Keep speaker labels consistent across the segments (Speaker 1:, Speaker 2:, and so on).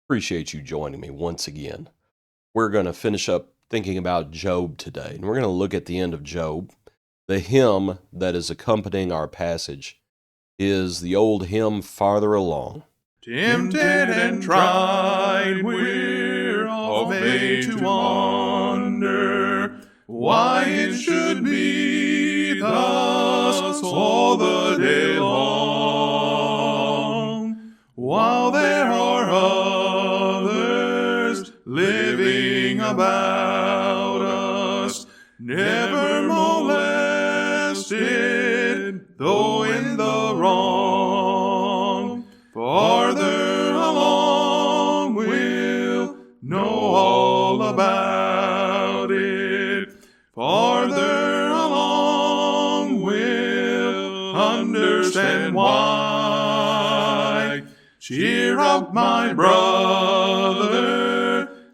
Speaker 1: Appreciate you joining me once again. We're going to finish up thinking about Job today, and we're going to look at the end of Job. The hymn that is accompanying our passage is the old hymn Farther Along.
Speaker 2: Tempted and tried, we're all made to wonder why it should be thus all the day long, while there are others living about us, never molested, though in the wrong. Farther along, we'll know all about it. Farther along, we'll understand why. Cheer up, my brother,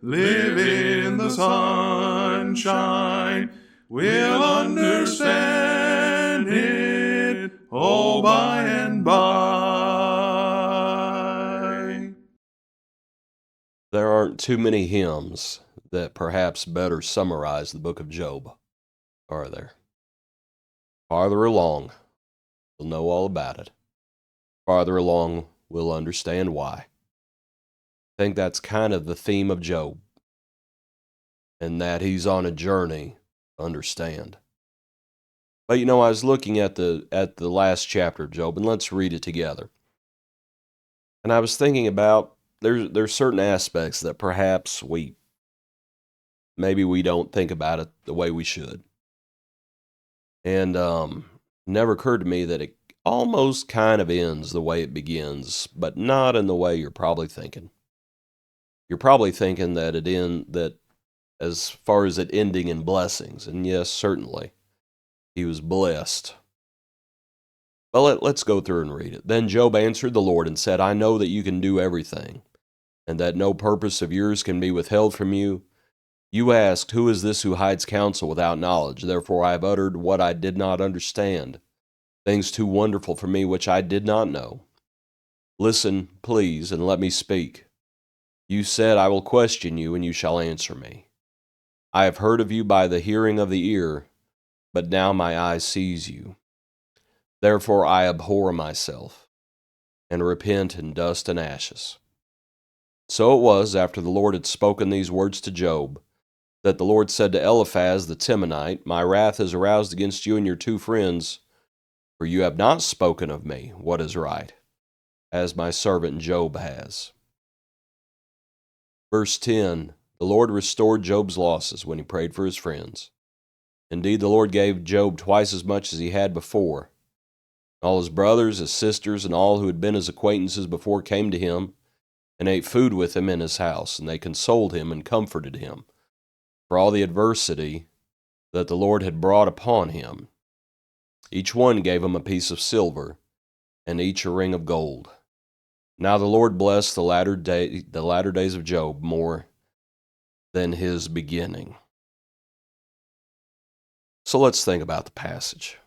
Speaker 2: live in the sunshine. We'll understand it all by and by.
Speaker 1: There aren't too many hymns that perhaps better summarize the book of Job, are there? Farther along, we'll know all about it. Farther along, we'll understand why. I think that's kind of the theme of Job, and that he's on a journey to understand. But I was looking at the last chapter of Job, and let's read it together. And I was thinking about there's certain aspects that perhaps maybe we don't think about it the way we should. And never occurred to me that it almost kind of ends the way it begins, but not in the way you're probably thinking. You're probably thinking that as far as it ending in blessings, and yes, certainly, he was blessed. Well, let's go through and read it. Then Job answered the Lord and said, I know that you can do everything, and that no purpose of yours can be withheld from you. You asked, who is this who hides counsel without knowledge? Therefore I have uttered what I did not understand, things too wonderful for me which I did not know. Listen, please, and let me speak. You said, I will question you, and you shall answer me. I have heard of you by the hearing of the ear, but now my eye sees you. Therefore I abhor myself, and repent in dust and ashes. So it was, after the Lord had spoken these words to Job, that the Lord said to Eliphaz the Temanite, My wrath is aroused against you and your two friends, for you have not spoken of me what is right, as my servant Job has. Verse 10, the Lord restored Job's losses when he prayed for his friends. Indeed, the Lord gave Job twice as much as he had before. All his brothers, his sisters, and all who had been his acquaintances before came to him and ate food with him in his house, and they consoled him and comforted him for all the adversity that the Lord had brought upon him. Each one gave him a piece of silver, and each a ring of gold. Now the Lord blessed the latter days of Job more than his beginning. So let's think about the passage.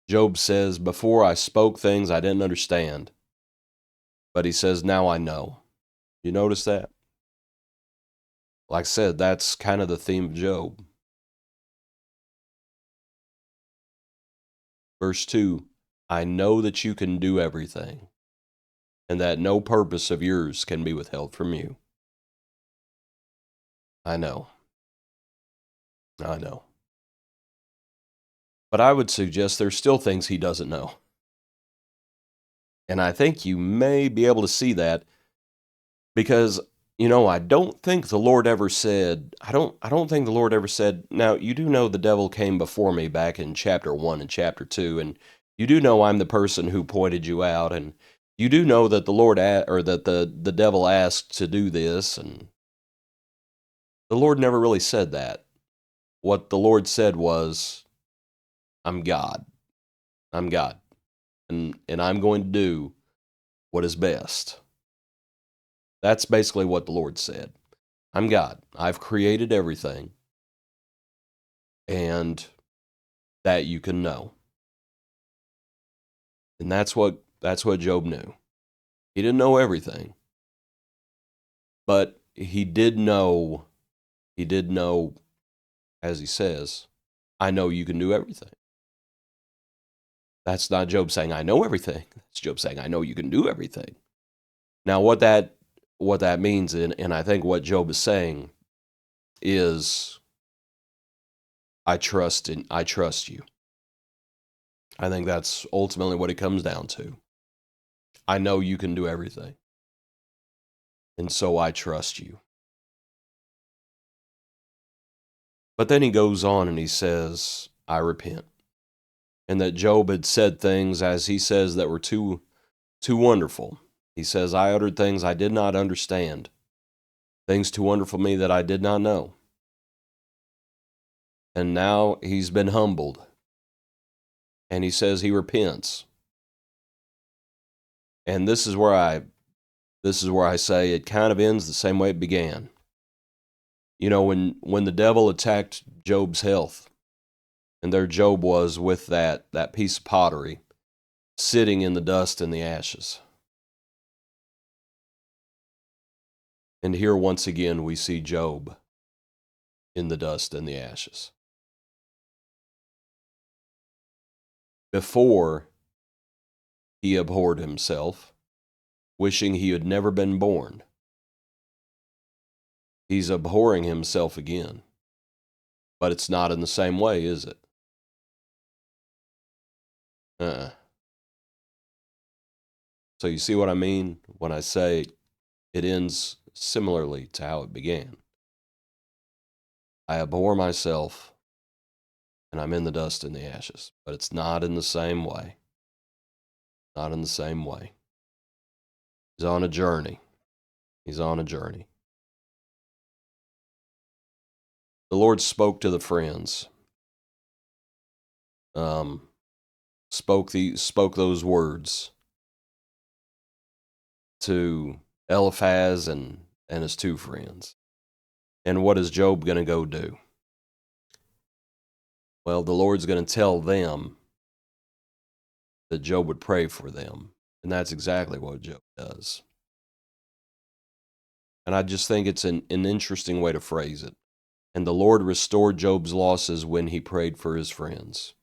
Speaker 1: Job says, before I spoke things I didn't understand, but he says, now I know. You notice that? Like I said, that's kind of the theme of Job. Verse 2, I know that you can do everything, and that no purpose of yours can be withheld from you. I know. But I would suggest there's still things he doesn't know. And I think you may be able to see that because, I don't think the Lord ever said, I don't think the Lord ever said, now you do know the devil came before me back in chapter 1 and chapter 2, and you do know I'm the person who pointed you out, and you do know that the devil asked to do this, and the Lord never really said that. What the Lord said was, I'm God. I'm God. And I'm going to do what is best. That's basically what the Lord said. I'm God. I've created everything. And that you can know. And that's what Job knew. He didn't know everything, But he did know, as he says, I know you can do everything. That's not Job saying, I know everything. That's Job saying, I know you can do everything. Now, what that means, and I think what Job is saying is, I trust you. I think that's ultimately what it comes down to. I know you can do everything. And so I trust you. But then he goes on and he says, I repent. And that Job had said things, as he says, that were too wonderful. He says, I uttered things I did not understand, things too wonderful for me that I did not know. And now he's been humbled. And he says he repents. And this is where I say it kind of ends the same way it began. You know, when the devil attacked Job's health, and there Job was with that piece of pottery, sitting in the dust and the ashes. And here once again we see Job in the dust and the ashes. Before, he abhorred himself, wishing he had never been born. He's abhorring himself again. But it's not in the same way, is it? So you see what I mean when I say it ends similarly to how it began. I abhor myself, and I'm in the dust and the ashes. But it's not in the same way. Not in the same way. He's on a journey. He's on a journey. The Lord spoke to the friends. Spoke those words to Eliphaz and his two friends. And what is Job going to go do? Well, the Lord's going to tell them that Job would pray for them. And that's exactly what Job does. And I just think it's an interesting way to phrase it. And the Lord restored Job's losses when he prayed for his friends.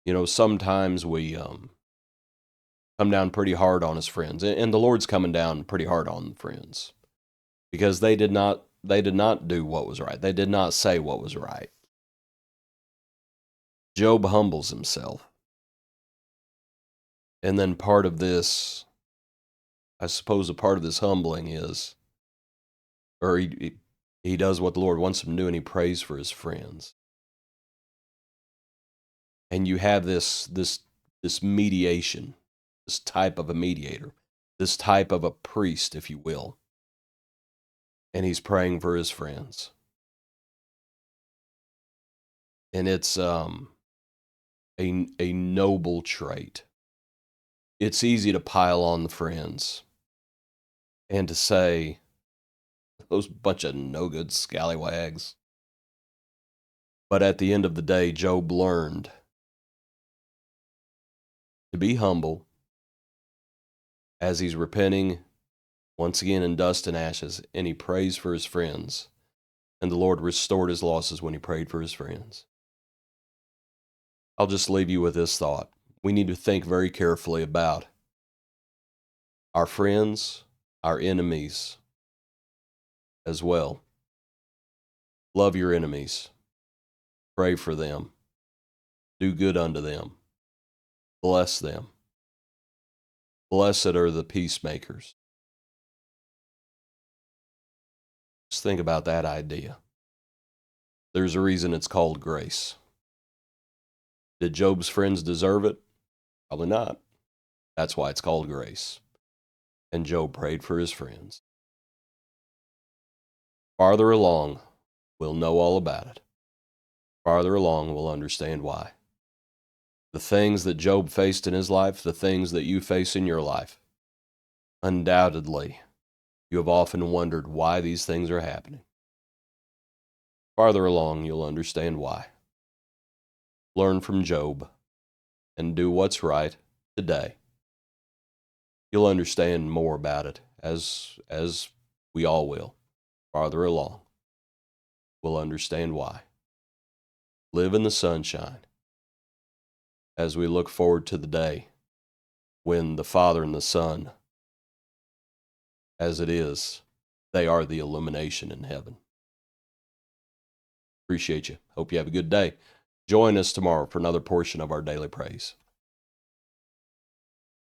Speaker 1: You know, sometimes we come down pretty hard on his friends. And the Lord's coming down pretty hard on friends. Because they did not do what was right. They did not say what was right. Job humbles himself. And then part of this, I suppose a part of this humbling is, or he does what the Lord wants him to do, and he prays for his friends. And you have this mediation, this type of a mediator, this type of a priest, if you will. And he's praying for his friends. And it's a noble trait. It's easy to pile on the friends and to say, those bunch of no-good scallywags. But at the end of the day, Job learned to be humble as he's repenting once again in dust and ashes, and he prays for his friends. And the Lord restored his losses when he prayed for his friends. I'll just leave you with this thought. We need to think very carefully about our friends, our enemies as well. Love your enemies. Pray for them. Do good unto them. Bless them. Blessed are the peacemakers. Just think about that idea. There's a reason it's called grace. Did Job's friends deserve it? Probably not. That's why it's called grace. And Job prayed for his friends. Farther along, we'll know all about it. Farther along, we'll understand why. The things that Job faced in his life, the things that you face in your life, undoubtedly, you have often wondered why these things are happening. Farther along, you'll understand why. Learn from Job and do what's right today. you'll understand more about it as we all will. Farther along, we'll understand why. Live in the sunshine as we look forward to the day when the Father and the Son, as it is, they are the illumination in heaven. Appreciate you. Hope you have a good day. Join us tomorrow for another portion of our daily praise.